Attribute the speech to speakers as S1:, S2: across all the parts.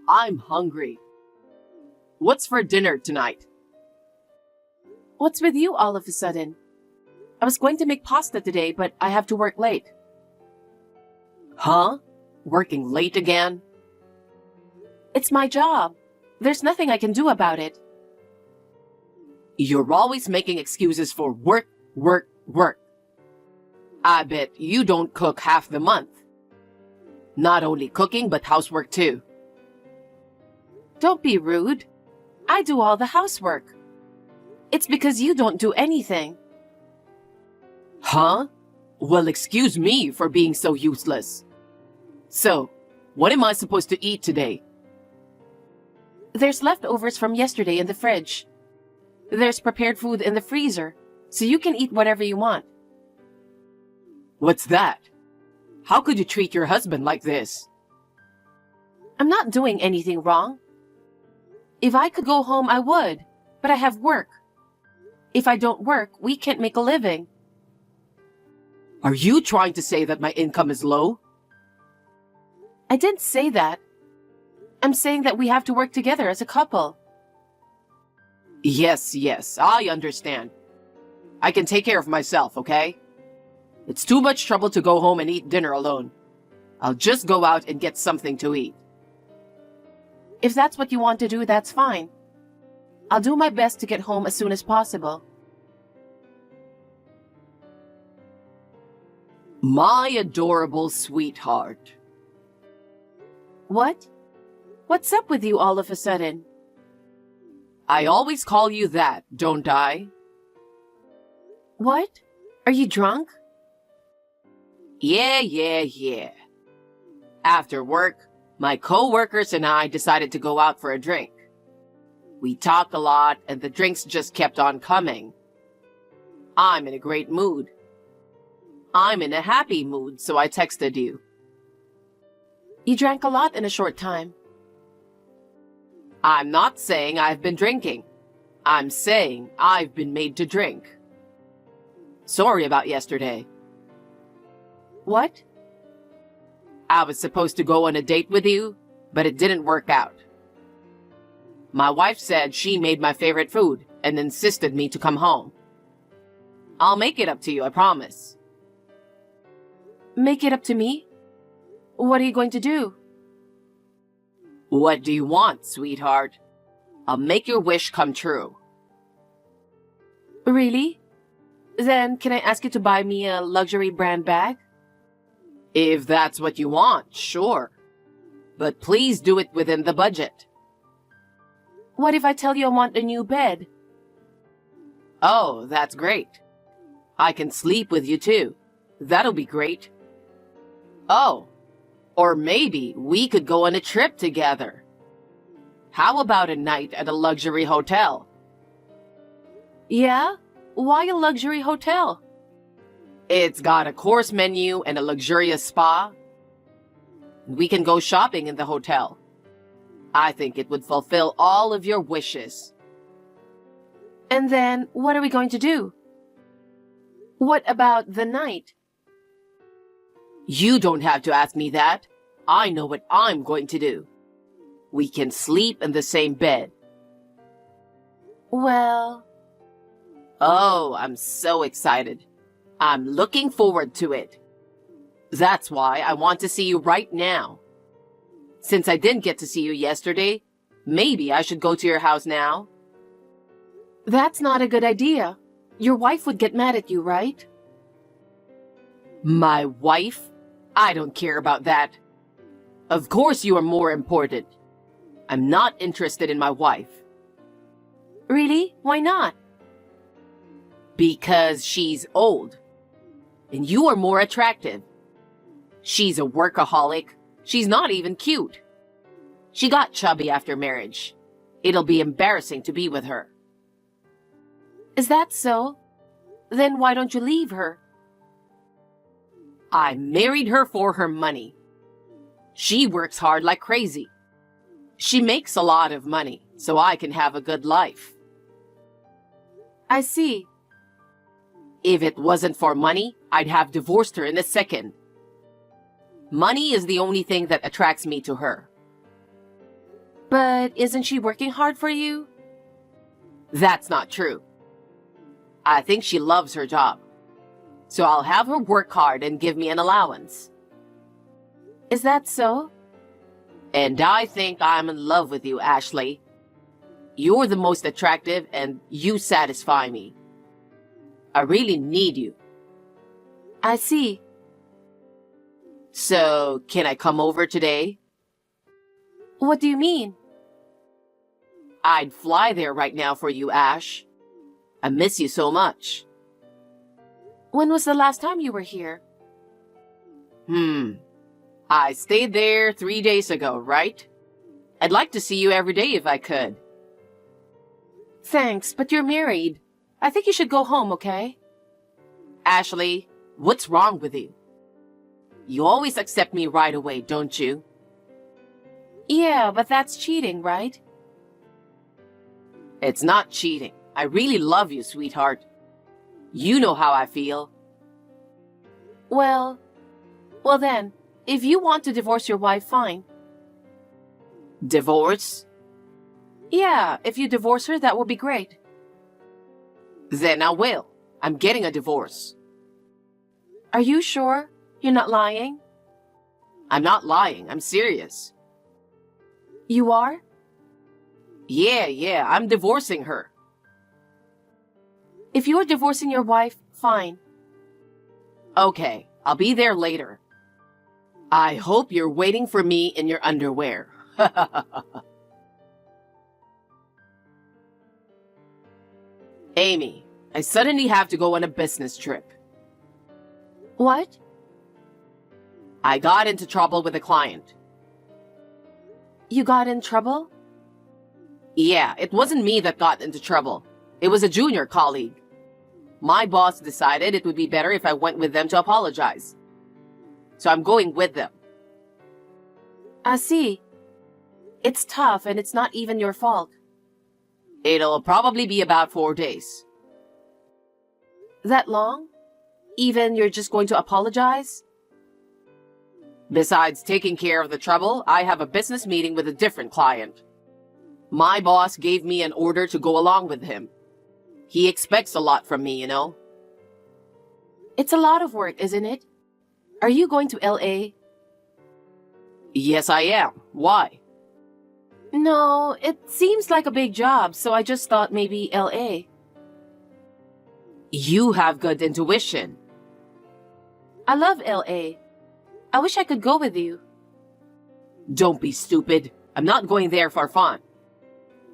S1: I'm hungry. What's for dinner tonight?
S2: What's with you all of a sudden? I was going to make pasta today, but I have to work late.
S1: Huh? Working late again?
S2: It's my job. There's nothing I can do about it.
S1: You're always making excuses for work, work, work. I bet you don't cook half the month. Not only cooking, but housework too.
S2: Don't be rude. I do all the housework. It's because you don't do anything.
S1: Huh? Well, excuse me for being so useless. So, what am I supposed to eat today?
S2: There's leftovers from yesterday in the fridge. There's prepared food in the freezer, so you can eat whatever you want.
S1: What's that? How could you treat your husband like this?
S2: I'm not doing anything wrong. If I could go home, I would, but I have work. If I don't work, we can't make a living.
S1: Are you trying to say that my income is low?
S2: I didn't say that. I'm saying that we have to work together as a couple.
S1: Yes, I understand. I can take care of myself, okay? It's too much trouble to go home and eat dinner alone. I'll just go out and get something to eat.
S2: If that's what you want to do, that's fine. I'll do my best to get home as soon as possible.
S1: My adorable sweetheart.
S2: What? What's up with you all of a sudden?
S1: I always call you that, don't I?
S2: What? Are you drunk?
S1: Yeah. After work, my co-workers and I decided to go out for a drink. We talked a lot and the drinks just kept on coming. I'm in a great mood. I'm in a happy mood, so I texted you.
S2: You drank a lot in a short time.
S1: I'm not saying I've been drinking. I'm saying I've been made to drink. Sorry about yesterday.
S2: What?
S1: I was supposed to go on a date with you, but it didn't work out. My wife said she made my favorite food and insisted me to come home. I'll make it up to you, I promise.
S2: Make it up to me? What are you going to do?
S1: What do you want, sweetheart? I'll make your wish come true.
S2: Really? Then can I ask you to buy me a luxury brand bag?
S1: If that's what you want, sure. But please do it within the budget.
S2: What if I tell you I want a new bed?
S1: Oh, that's great. I can sleep with you too. That'll be great. Oh, or maybe we could go on a trip together. How about a night at a luxury hotel?
S2: Yeah? Why a luxury hotel?
S1: It's got a course menu and a luxurious spa. We can go shopping in the hotel. I think it would fulfill all of your wishes.
S2: And then, what are we going to do? What about the night?
S1: You don't have to ask me that. I know what I'm going to do. We can sleep in the same bed.
S2: Well...
S1: Oh, I'm so excited. I'm looking forward to it. That's why I want to see you right now. Since I didn't get to see you yesterday, maybe I should go to your house now.
S2: That's not a good idea. Your wife would get mad at you, right?
S1: My wife? I don't care about that. Of course you are more important. I'm not interested in my wife.
S2: Really? Why not?
S1: Because she's old. And you are more attractive. She's a workaholic. She's not even cute. She got chubby after marriage. It'll be embarrassing to be with her.
S2: Is that so? Then why don't you leave her?
S1: I married her for her money. She works hard like crazy. She makes a lot of money, so I can have a good life.
S2: I see.
S1: If it wasn't for money, I'd have divorced her in a second. Money is the only thing that attracts me to her.
S2: But isn't she working hard for you?
S1: That's not true. I think she loves her job. So I'll have her work hard and give me an allowance.
S2: Is that so?
S1: And I think I'm in love with you, Ashley. You're the most attractive and you satisfy me. I really need you.
S2: I see.
S1: So, can I come over today?
S2: What do you mean?
S1: I'd fly there right now for you, Ash. I miss you so much.
S2: When was the last time you were here?
S1: I stayed there 3 days ago, right? I'd like to see you every day if I could.
S2: Thanks, but you're married. I think you should go home, okay?
S1: Ashley, what's wrong with you? You always accept me right away, don't you?
S2: Yeah, but that's cheating, right?
S1: It's not cheating. I really love you, sweetheart. You know how I feel.
S2: Well then, if you want to divorce your wife, fine.
S1: Divorce?
S2: Yeah, if you divorce her, that will be great.
S1: Then I will. I'm getting a divorce.
S2: Are you sure? You're not lying?
S1: I'm not lying. I'm serious.
S2: You are?
S1: Yeah, I'm divorcing her.
S2: If you're divorcing your wife, fine.
S1: Okay, I'll be there later. I hope you're waiting for me in your underwear. Amy, I suddenly have to go on a business trip.
S2: What?
S1: I got into trouble with a client.
S2: You got in trouble?
S1: Yeah, it wasn't me that got into trouble. It was a junior colleague. My boss decided it would be better if I went with them to apologize. So I'm going with them.
S2: I see. It's tough and it's not even your fault.
S1: It'll probably be about 4 days.
S2: That long? Even you're just going to apologize?
S1: Besides taking care of the trouble, I have a business meeting with a different client. My boss gave me an order to go along with him. He expects a lot from me, you know?
S2: It's a lot of work, isn't it? Are you going to LA?
S1: Yes, I am. Why?
S2: No, it seems like a big job, so I just thought maybe LA.
S1: You have good intuition.
S2: I love LA. I wish I could go with you.
S1: Don't be stupid. I'm not going there for fun.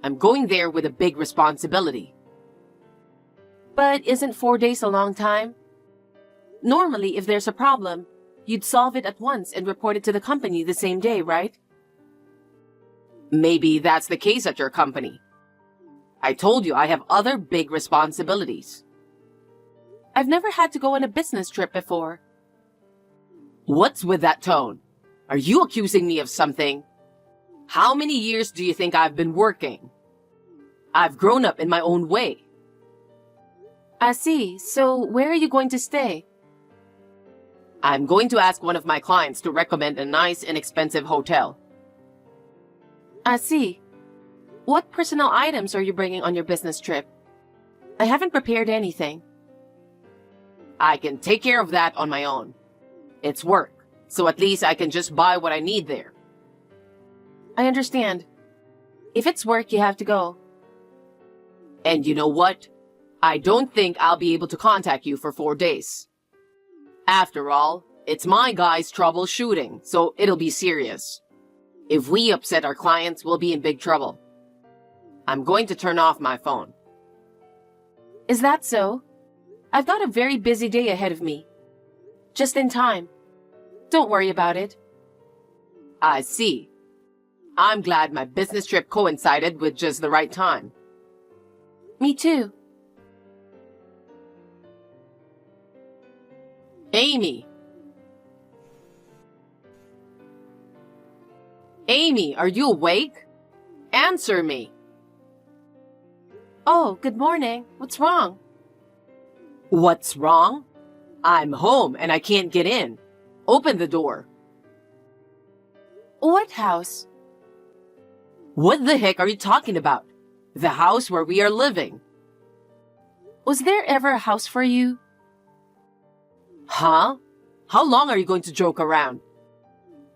S1: I'm going there with a big responsibility.
S2: But isn't 4 days a long time? Normally, if there's a problem, you'd solve it at once and report it to the company the same day, right?
S1: Maybe that's the case at your company. I told you I have other big responsibilities.
S2: I've never had to go on a business trip before.
S1: What's with that tone? Are you accusing me of something? How many years do you think I've been working? I've grown up in my own way.
S2: I see. So where are you going to stay?
S1: I'm going to ask one of my clients to recommend a nice, inexpensive hotel.
S2: I see. What personal items are you bringing on your business trip? I haven't prepared anything.
S1: I can take care of that on my own. It's work, so at least I can just buy what I need there.
S2: I understand. If it's work, you have to go.
S1: And you know what? I don't think I'll be able to contact you for 4 days. After all, it's my guy's troubleshooting, so it'll be serious. If we upset our clients, we'll be in big trouble. I'm going to turn off my phone.
S2: Is that so? I've got a very busy day ahead of me. Just in time. Don't worry about it.
S1: I see. I'm glad my business trip coincided with just the right time.
S2: Me too.
S1: Amy! Amy, are you awake? Answer me.
S2: Oh, good morning. What's wrong?
S1: What's wrong? I'm home and I can't get in. Open the door.
S2: What house?
S1: What the heck are you talking about? The house where we are living.
S2: Was there ever a house for you?
S1: Huh? How long are you going to joke around?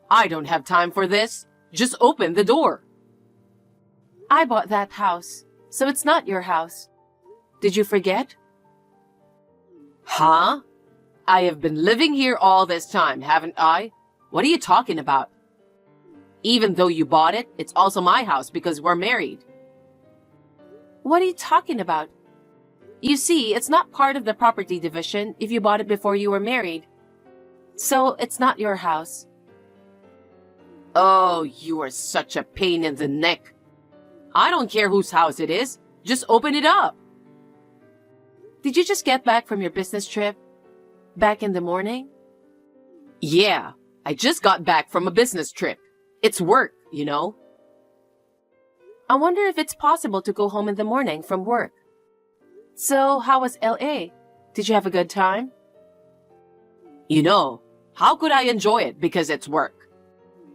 S1: I don't have time for this. Just open the door.
S2: I bought that house, so it's not your house. Did you forget?
S1: Huh? I have been living here all this time, haven't I? What are you talking about? Even though you bought it, it's also my house because we're married.
S2: What are you talking about? You see, it's not part of the property division if you bought it before you were married. So it's not your house.
S1: Oh, you are such a pain in the neck. I don't care whose house it is. Just open it up.
S2: Did you just get back from your business trip? Back in the morning?
S1: Yeah, I just got back from a business trip. It's work, you know.
S2: I wonder if it's possible to go home in the morning from work. So, how was LA? Did you have a good time?
S1: You know, how could I enjoy it because it's work?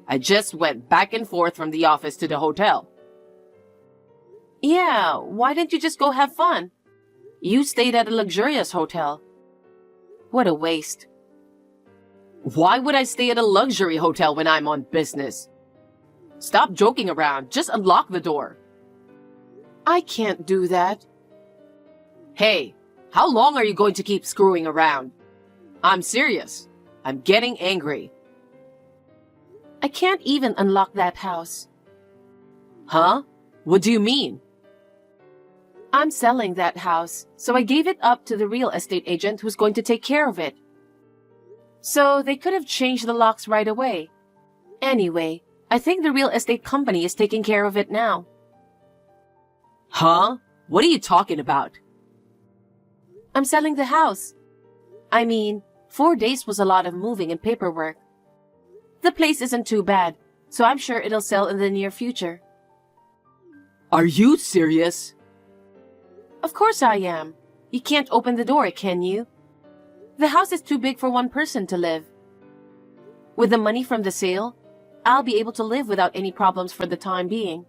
S1: I just went back and forth from the office to the hotel.
S2: Yeah, why didn't you just go have fun? You stayed at a luxurious hotel. What a waste.
S1: Why would I stay at a luxury hotel when I'm on business? Stop joking around. Just unlock the door.
S2: I can't do that.
S1: Hey, how long are you going to keep screwing around? I'm serious. I'm getting angry.
S2: I can't even unlock that house.
S1: Huh? What do you mean?
S2: I'm selling that house, so I gave it up to the real estate agent who's going to take care of it. So they could have changed the locks right away. Anyway, I think the real estate company is taking care of it now.
S1: Huh? What are you talking about?
S2: I'm selling the house. I mean, 4 days was a lot of moving and paperwork. The place isn't too bad, so I'm sure it'll sell in the near future.
S1: Are you serious?
S2: Of course I am. You can't open the door, can you? The house is too big for one person to live. With the money from the sale, I'll be able to live without any problems for the time being.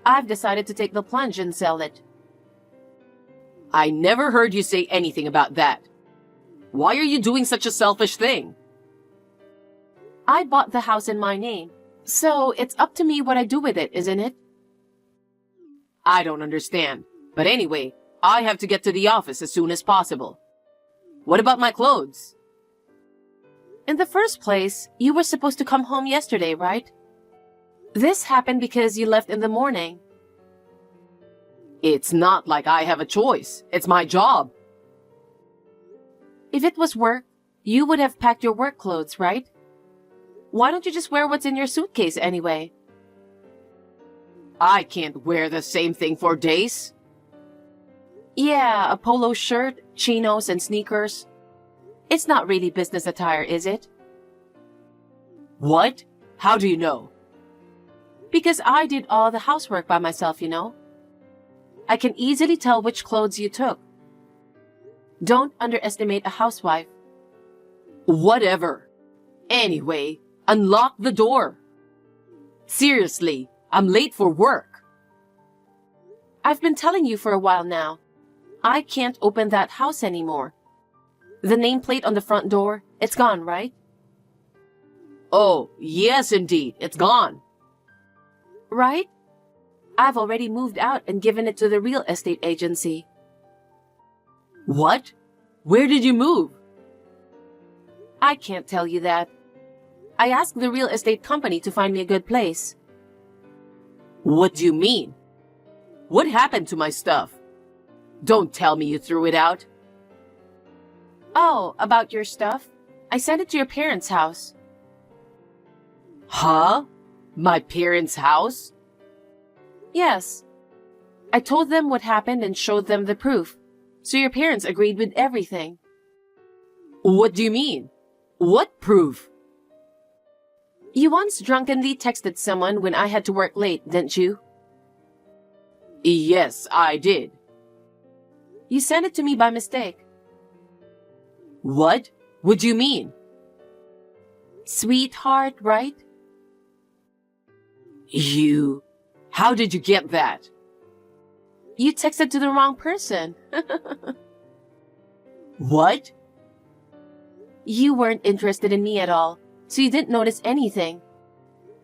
S2: I've decided to take the plunge and sell it.
S1: I never heard you say anything about that. Why are you doing such a selfish thing?
S2: I bought the house in my name, so it's up to me what I do with it, isn't it?
S1: I don't understand. But anyway, I have to get to the office as soon as possible. What about my clothes?
S2: In the first place, you were supposed to come home yesterday, right? This happened because you left in the morning.
S1: It's not like I have a choice. It's my job.
S2: If it was work, you would have packed your work clothes, right? Why don't you just wear what's in your suitcase anyway?
S1: I can't wear the same thing for days.
S2: Yeah, a polo shirt, chinos, and sneakers. It's not really business attire, is it?
S1: What? How do you know?
S2: Because I did all the housework by myself, you know. I can easily tell which clothes you took. Don't underestimate a housewife.
S1: Whatever. Anyway, unlock the door. Seriously, I'm late for work.
S2: I've been telling you for a while now. I can't open that house anymore. The nameplate on the front door, it's gone, right?
S1: Oh, yes indeed, it's gone.
S2: Right? I've already moved out and given it to the real estate agency.
S1: What? Where did you move?
S2: I can't tell you that. I asked the real estate company to find me a good place.
S1: What do you mean? What happened to my stuff? Don't tell me you threw it out.
S2: Oh, about your stuff? I sent it to your parents' house.
S1: Huh? My parents' house?
S2: Yes. I told them what happened and showed them the proof. So your parents agreed with everything.
S1: What do you mean? What proof?
S2: You once drunkenly texted someone when I had to work late, didn't you?
S1: Yes, I did.
S2: You sent it to me by mistake.
S1: What? What do you mean?
S2: Sweetheart, right?
S1: You How did you get that?
S2: You texted to the wrong person.
S1: What?
S2: You weren't interested in me at all, so you didn't notice anything.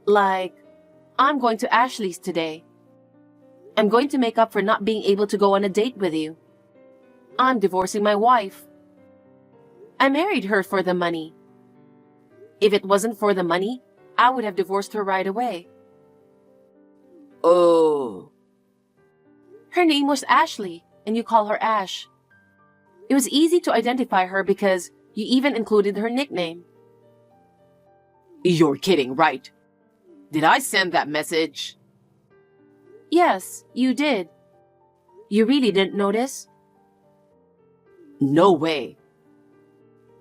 S2: Like, I'm going to Ashley's today. I'm going to make up for not being able to go on a date with you. I'm divorcing my wife. I married her for the money. If it wasn't for the money, I would have divorced her right away.
S1: Oh.
S2: Her name was Ashley, and you call her Ash. It was easy to identify her because you even included her nickname.
S1: You're kidding, right? Did I send that message?
S2: Yes, you did. You really didn't notice?
S1: No way.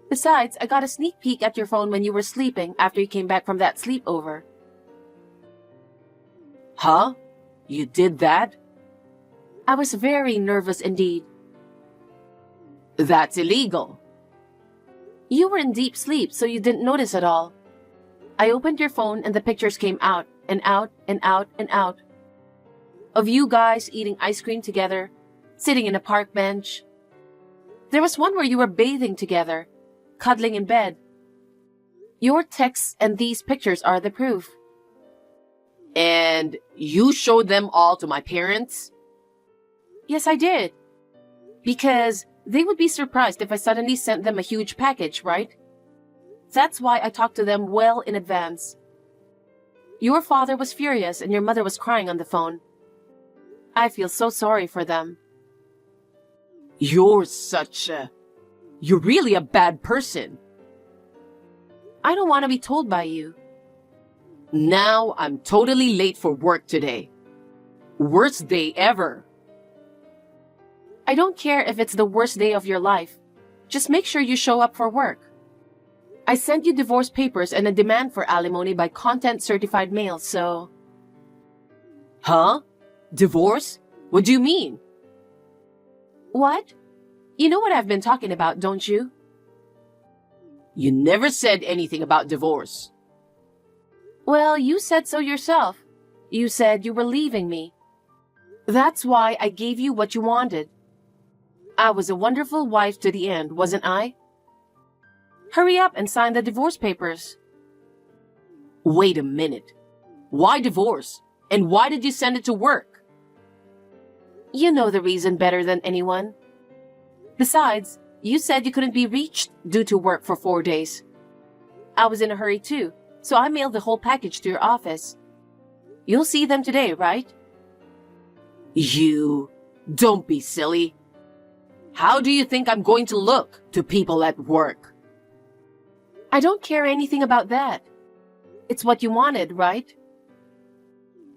S2: Besides, I got a sneak peek at your phone when you were sleeping after you came back from that sleepover.
S1: Huh? You did that?
S2: I was very nervous indeed.
S1: That's illegal.
S2: You were in deep sleep, so you didn't notice at all. I opened your phone and the pictures came out, and out, and out, and out. Of you guys eating ice cream together, sitting in a park bench. There was one where you were bathing together, cuddling in bed. Your texts and these pictures are the proof.
S1: And you showed them all to my parents?
S2: Yes, I did. Because they would be surprised if I suddenly sent them a huge package, right? That's why I talked to them well in advance. Your father was furious and your mother was crying on the phone. I feel so sorry for them.
S1: You're really a bad person.
S2: I don't want to be told by you.
S1: Now I'm totally late for work today. Worst day ever.
S2: I don't care if it's the worst day of your life. Just make sure you show up for work. I sent you divorce papers and a demand for alimony by content certified mail, so...
S1: Huh? Divorce? What do you mean?
S2: What? You know what I've been talking about, don't you?
S1: You never said anything about divorce.
S2: Well, you said so yourself. You said you were leaving me. That's why I gave you what you wanted. I was a wonderful wife to the end, wasn't I? Hurry up and sign the divorce papers.
S1: Wait a minute. Why divorce? And why did you send it to work?
S2: You know the reason better than anyone. Besides, you said you couldn't be reached due to work for 4 days. I was in a hurry too, so I mailed the whole package to your office. You'll see them today, right?
S1: Don't be silly. How do you think I'm going to look to people at work?
S2: I don't care anything about that. It's what you wanted, right?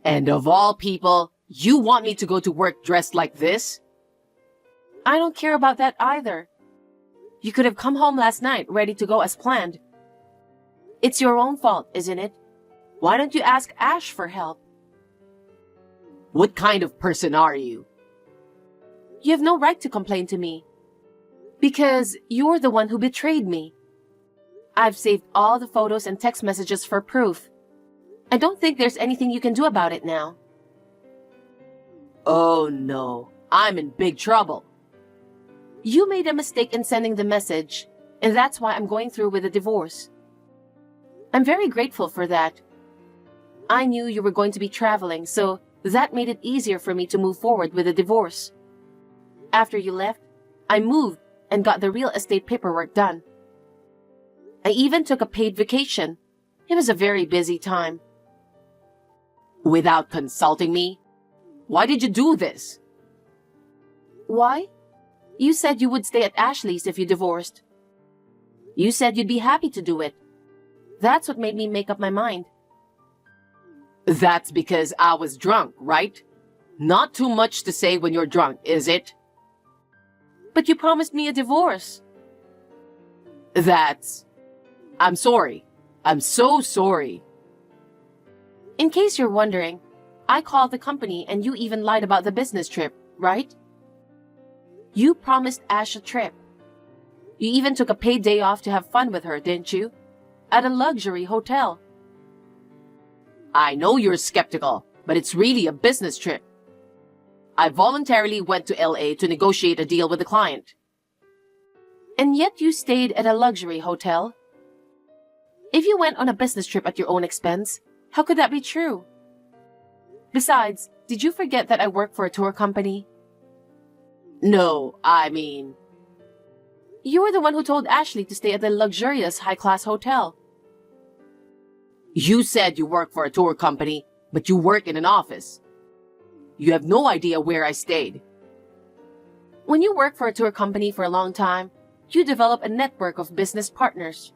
S1: And of all people, you want me to go to work dressed like this?
S2: I don't care about that either. You could have come home last night ready to go as planned. It's your own fault, isn't it? Why don't you ask Ash for help?
S1: What kind of person are you?
S2: You have no right to complain to me. Because you're the one who betrayed me. I've saved all the photos and text messages for proof. I don't think there's anything you can do about it now.
S1: Oh no, I'm in big trouble.
S2: You made a mistake in sending the message, and that's why I'm going through with the divorce. I'm very grateful for that. I knew you were going to be traveling, so that made it easier for me to move forward with the divorce. After you left, I moved and got the real estate paperwork done. I even took a paid vacation. It was a very busy time.
S1: Without consulting me? Why did you do this?
S2: Why? You said you would stay at Ashley's if you divorced. You said you'd be happy to do it. That's what made me make up my mind.
S1: That's because I was drunk, right? Not too much to say when you're drunk, is it?
S2: But you promised me a divorce.
S1: I'm sorry. I'm so sorry.
S2: In case you're wondering, I called the company and you even lied about the business trip, right? You promised Ash a trip. You even took a paid day off to have fun with her, didn't you? At a luxury hotel.
S1: I know you're skeptical, but it's really a business trip. I voluntarily went to LA to negotiate a deal with the client.
S2: And yet you stayed at a luxury hotel? If you went on a business trip at your own expense, how could that be true? Besides, did you forget that I work for a tour company?
S1: No, I mean...
S2: You were the one who told Ashley to stay at the luxurious high-class hotel.
S1: You said you work for a tour company, but you work in an office. You have no idea where I stayed.
S2: When you work for a tour company for a long time, you develop a network of business partners.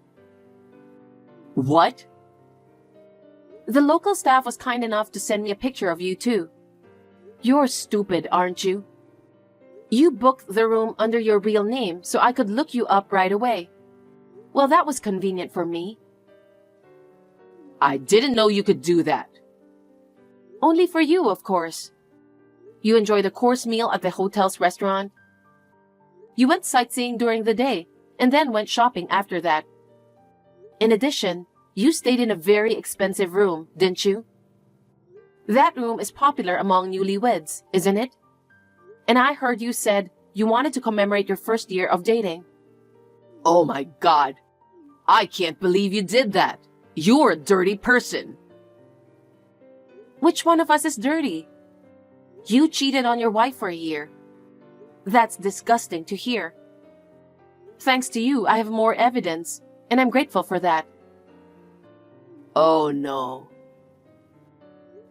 S1: What?
S2: The local staff was kind enough to send me a picture of you too. You're stupid, aren't you? You booked the room under your real name so I could look you up right away. Well, that was convenient for me.
S1: I didn't know you could do that.
S2: Only for you, of course. You enjoyed a course meal at the hotel's restaurant. You went sightseeing during the day and then went shopping after that. In addition, you stayed in a very expensive room, didn't you? That room is popular among newlyweds, isn't it? And I heard you said you wanted to commemorate your first year of dating.
S1: Oh my God. I can't believe you did that. You're a dirty person.
S2: Which one of us is dirty? You cheated on your wife for a year. That's disgusting to hear. Thanks to you, I have more evidence, and I'm grateful for that.
S1: Oh no.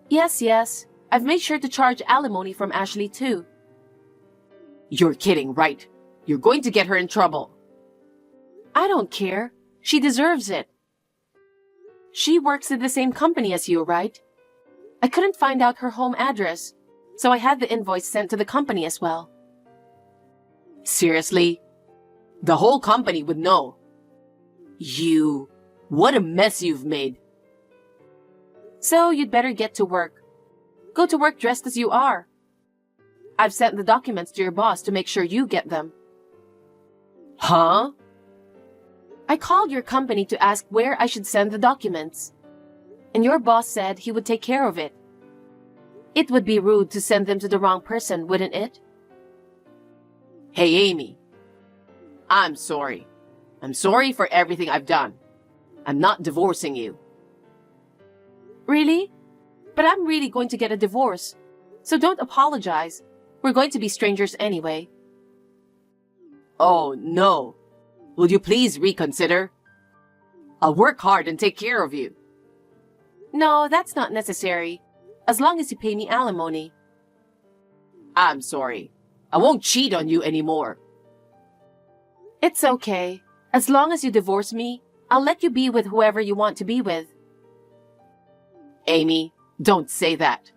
S2: Yes. I've made sure to charge alimony from Ashley too.
S1: You're kidding, right? You're going to get her in trouble.
S2: I don't care. She deserves it. She works at the same company as you, right? I couldn't find out her home address, so I had the invoice sent to the company as well.
S1: Seriously? The whole company would know. What a mess you've made.
S2: So you'd better get to work. Go to work dressed as you are. I've sent the documents to your boss to make sure you get them.
S1: Huh?
S2: I called your company to ask where I should send the documents. And your boss said he would take care of it. It would be rude to send them to the wrong person, wouldn't it?
S1: Hey, Amy. I'm sorry. I'm sorry for everything I've done. I'm not divorcing you.
S2: Really? But I'm really going to get a divorce. So don't apologize. We're going to be strangers anyway.
S1: Oh, no. Will you please reconsider? I'll work hard and take care of you.
S2: No, that's not necessary. As long as you pay me alimony.
S1: I'm sorry. I won't cheat on you anymore.
S2: It's okay. As long as you divorce me, I'll let you be with whoever you want to be with.
S1: Amy, don't say that.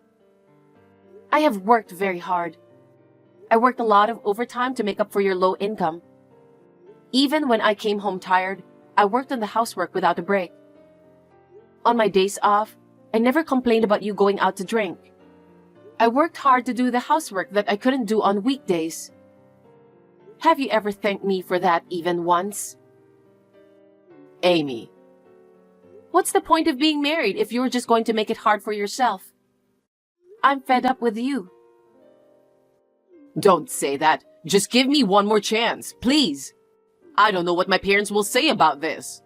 S2: I have worked very hard. I worked a lot of overtime to make up for your low income. Even when I came home tired, I worked on the housework without a break. On my days off, I never complained about you going out to drink. I worked hard to do the housework that I couldn't do on weekdays. Have you ever thanked me for that even once?
S1: Amy.
S2: What's the point of being married if you're just going to make it hard for yourself? I'm fed up with you.
S1: Don't say that. Just give me one more chance, please. I don't know what my parents will say about this.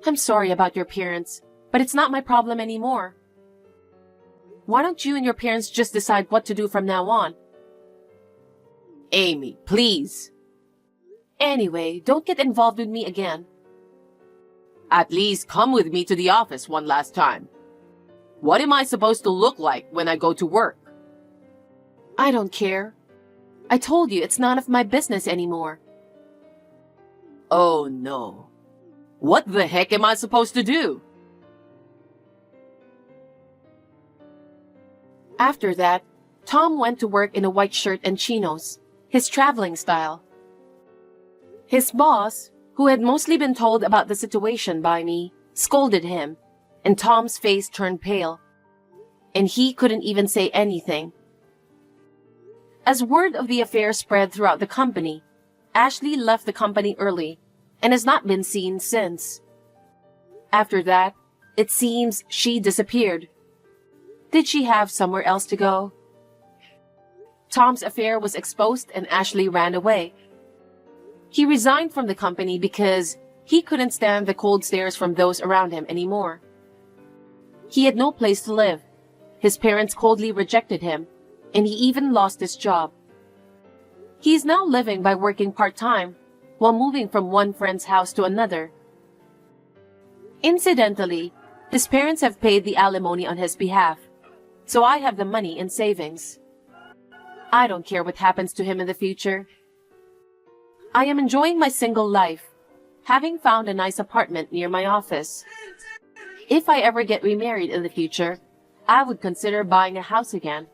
S2: I'm sorry about your parents, but it's not my problem anymore. Why don't you and your parents just decide what to do from now on?
S1: Amy, please.
S2: Anyway, don't get involved with me again.
S1: At least come with me to the office one last time. What am I supposed to look like when I go to work?
S2: I don't care. I told you it's none of my business anymore.
S1: Oh no. What the heck am I supposed to do?
S2: After that, Tom went to work in a white shirt and chinos, his traveling style. His boss, who had mostly been told about the situation by me, scolded him, and Tom's face turned pale, and he couldn't even say anything. As word of the affair spread throughout the company, Ashley left the company early and has not been seen since. After that, it seems she disappeared. Did she have somewhere else to go? Tom's affair was exposed and Ashley ran away. He resigned from the company because he couldn't stand the cold stares from those around him anymore. He had no place to live. His parents coldly rejected him, and he even lost his job. He is now living by working part-time while moving from one friend's house to another. Incidentally, his parents have paid the alimony on his behalf, so I have the money in savings. I don't care what happens to him in the future. I am enjoying my single life, having found a nice apartment near my office. If I ever get remarried in the future, I would consider buying a house again.